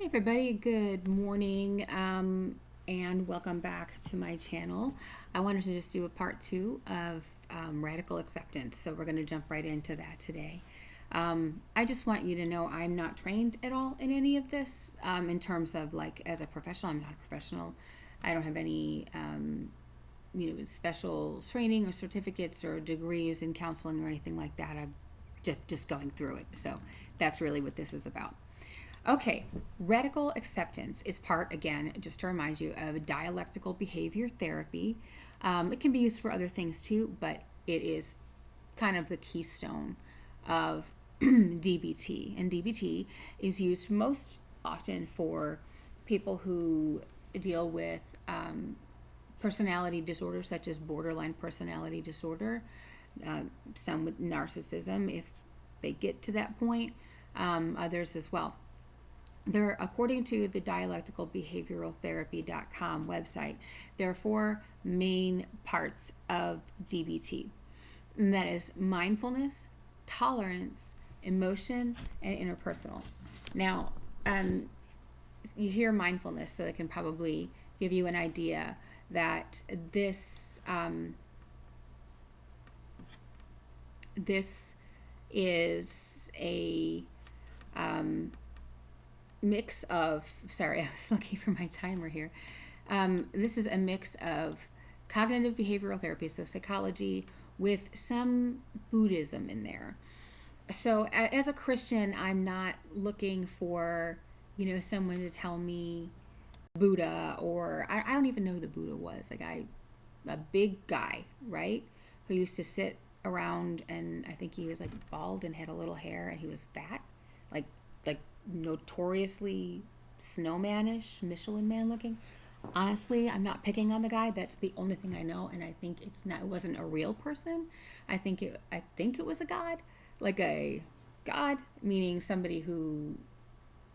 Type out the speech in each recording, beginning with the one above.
Hey everybody, good morning and welcome back to my channel. I wanted to just do a part two of radical acceptance, so we're going to jump right into that today. I just want you to know I'm not trained at all in any of this in terms of like as a professional. I'm not a professional. I don't have any special training or certificates or degrees in counseling or anything like that. I'm just going through it. So that's really what this is about. Okay, radical acceptance is part, again, just to remind you, of dialectical behavior therapy. It can be used for other things too, but it is kind of the keystone of DBT. And DBT is used most often for people who deal with personality disorders such as borderline personality disorder, some with narcissism if they get to that point, others as well. There, according to the dialecticalbehavioraltherapy.com website, there are four main parts of DBT. And that is mindfulness, tolerance, emotion, and interpersonal. Now, you hear mindfulness, so it can probably give you an idea that this is a mix of, sorry, I was looking for my timer here. This is a mix of cognitive behavioral therapy, so psychology, with some Buddhism in there. So as a Christian, I'm not looking for, someone to tell me Buddha, or I don't even know who the Buddha was. Like a big guy, right? Who used to sit around, and I think he was like bald and had a little hair, and he was fat, like notoriously snowmanish, Michelin man looking. Honestly, I'm not picking on the guy. That's the only thing I know, and I think it wasn't a real person. I think it was a god, like a god, meaning somebody who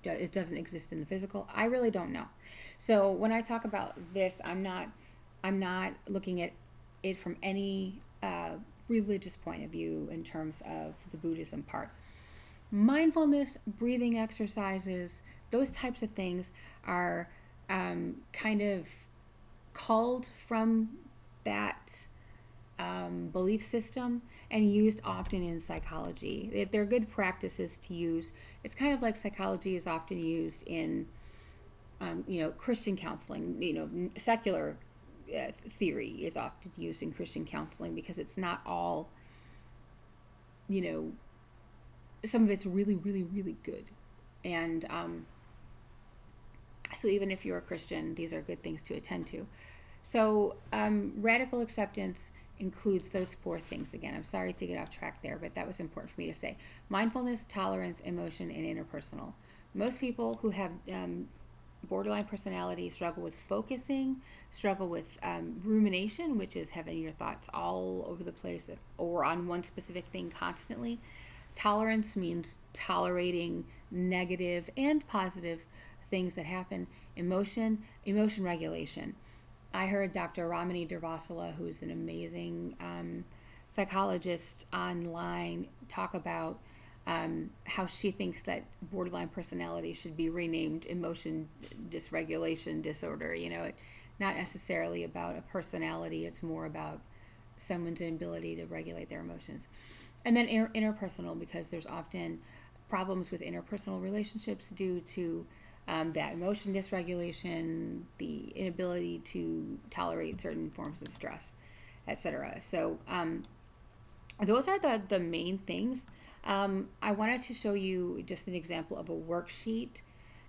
it doesn't exist in the physical. I really don't know. So when I talk about this, I'm not looking at it from any religious point of view in terms of the Buddhism part. Mindfulness, breathing exercises, those types of things are kind of culled from that belief system and used often in psychology. They're good practices to use. It's kind of like psychology is often used in, Christian counseling. Secular theory is often used in Christian counseling because it's not all, some of it's really, really, really good. And so even if you're a Christian, these are good things to attend to. So radical acceptance includes those four things. Again, I'm sorry to get off track there, but that was important for me to say. Mindfulness, tolerance, emotion, and interpersonal. Most people who have borderline personality struggle with focusing, struggle with rumination, which is having your thoughts all over the place or on one specific thing constantly. Tolerance means tolerating negative and positive things that happen. Emotion regulation. I heard Dr. Ramani Durvasula, who's an amazing psychologist online, talk about how she thinks that borderline personality should be renamed emotion dysregulation disorder. Not necessarily about a personality, it's more about someone's inability to regulate their emotions. And then interpersonal, because there's often problems with interpersonal relationships due to that emotion dysregulation, the inability to tolerate certain forms of stress, etc. So those are the main things. I wanted to show you just an example of a worksheet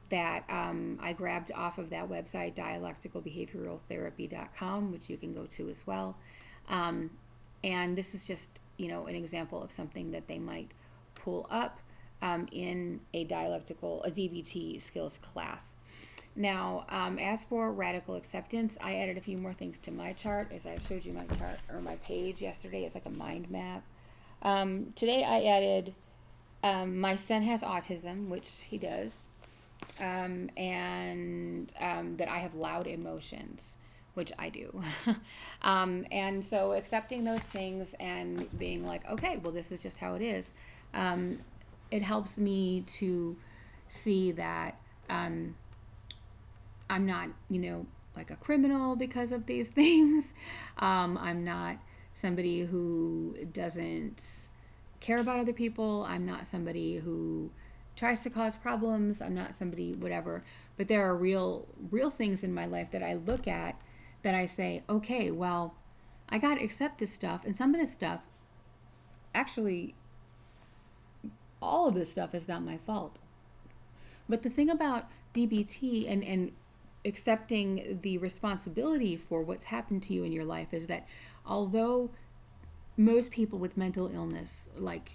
that I grabbed off of that website, dialecticalbehavioraltherapy.com, which you can go to as well. And this is just, an example of something that they might pull up in a DBT skills class. Now, as for radical acceptance, I added a few more things to my chart, as I showed you my chart or my page yesterday. It's like a mind map. Today I added my son has autism, which he does, and that I have loud emotions, which I do. And so accepting those things and being like, okay, well, this is just how it is. It helps me to see that I'm not, like a criminal because of these things. I'm not somebody who doesn't care about other people. I'm not somebody who tries to cause problems. I'm not somebody whatever. But there are real things in my life that I look at that I say, okay, well, I got to accept this stuff. And some of this stuff, actually, all of this stuff is not my fault. But the thing about DBT and accepting the responsibility for what's happened to you in your life is that although most people with mental illness, like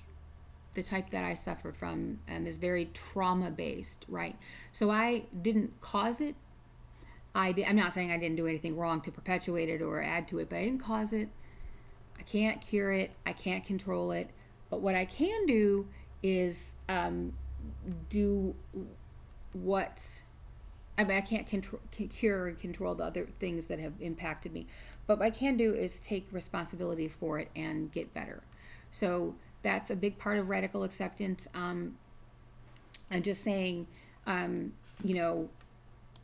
the type that I suffer from, is very trauma based, right? So I didn't cause it. I'm not saying I didn't do anything wrong to perpetuate it or add to it, but I didn't cause it. I can't cure it. I can't control it. But what I can do is do what I can't cure and control the other things that have impacted me. But what I can do is take responsibility for it and get better. So that's a big part of radical acceptance. And just saying,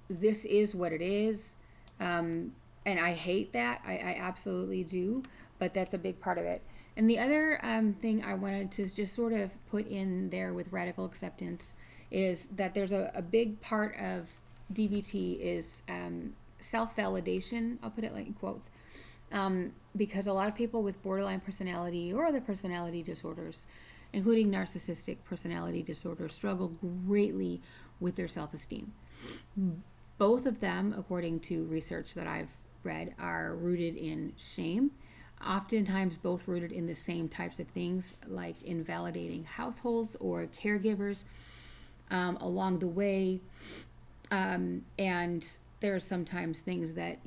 this is what it is. And I hate that. I absolutely do. But that's a big part of it. And the other thing I wanted to just sort of put in there with radical acceptance is that there's a big part of DBT is self-validation. I'll put it like in quotes. Because a lot of people with borderline personality or other personality disorders, including narcissistic personality disorder, struggle greatly with their self-esteem. Both of them, according to research that I've read, are rooted in shame. Oftentimes both rooted in the same types of things, like invalidating households or caregivers along the way. And there's sometimes things that,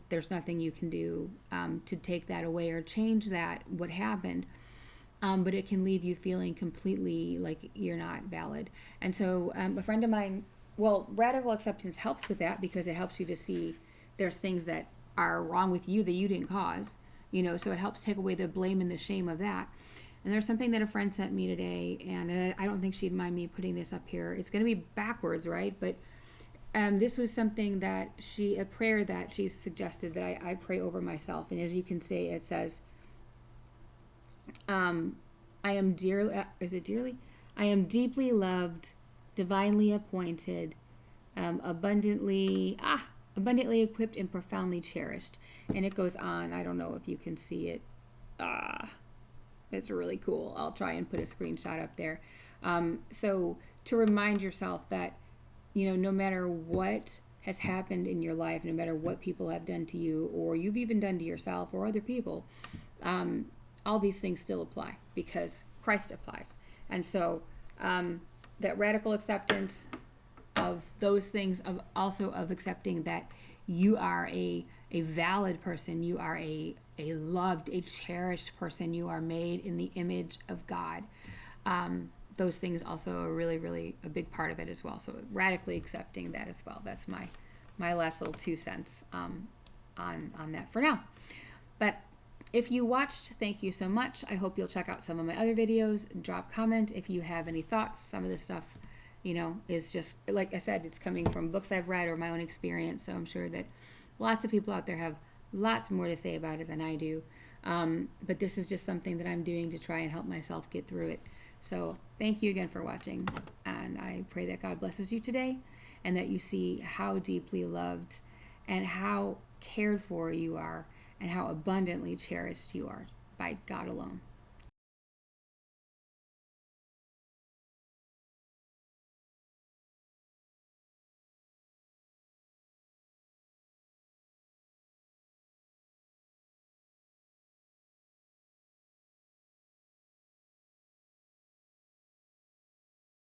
there's nothing you can do to take that away or change that, what happened. But it can leave you feeling completely like you're not valid. And so a friend of mine, radical acceptance helps with that because it helps you to see there's things that are wrong with you that you didn't cause, so it helps take away the blame and the shame of that. And there's something that a friend sent me today, and I don't think she'd mind me putting this up here. It's going to be backwards, right? But this was something that a prayer that she suggested that I pray over myself. And as you can see, it says, I am dearly? I am deeply loved, divinely appointed, abundantly equipped and profoundly cherished. And it goes on. I don't know if you can see it. It's really cool. I'll try and put a screenshot up there. So to remind yourself that, no matter what has happened in your life, no matter what people have done to you, or you've even done to yourself or other people, all these things still apply because Christ applies. And so that radical acceptance of those things, of accepting that you are a valid person, you are a loved, a cherished person, you are made in the image of God. Those things also are really, really a big part of it as well. So radically accepting that as well. That's my last little 2 cents on that for now. But if you watched, thank you so much. I hope you'll check out some of my other videos. Drop comment if you have any thoughts. Some of this stuff, is just, like I said, it's coming from books I've read or my own experience. So I'm sure that lots of people out there have lots more to say about it than I do. But this is just something that I'm doing to try and help myself get through it. So thank you again for watching. And I pray that God blesses you today and that you see how deeply loved and how cared for you are and how abundantly cherished you are by God alone.